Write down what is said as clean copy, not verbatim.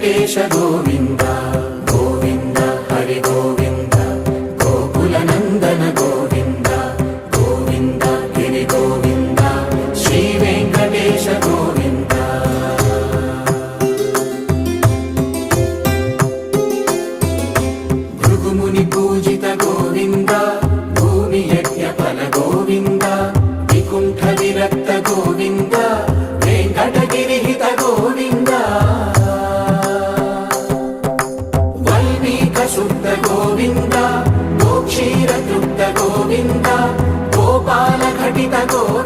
వెంకటేశ గోవింద గోవింద హరి గోవింద గోకుల నందన గోవింద గోవింద గిరి గోవింద శ్రీ వెంకటేశ గోవింద భృగుముని పూజిత గోవింద భూమి యజ్ఞ ఫల గోవింద వికుంఠ విరక్త గోవింద వెంకటగిరిహిత గోవింద వల్మీక శుద్ధ గోవింద గోక్షీర తృప్త గోవింద గోపాల ఘటిత గోవింద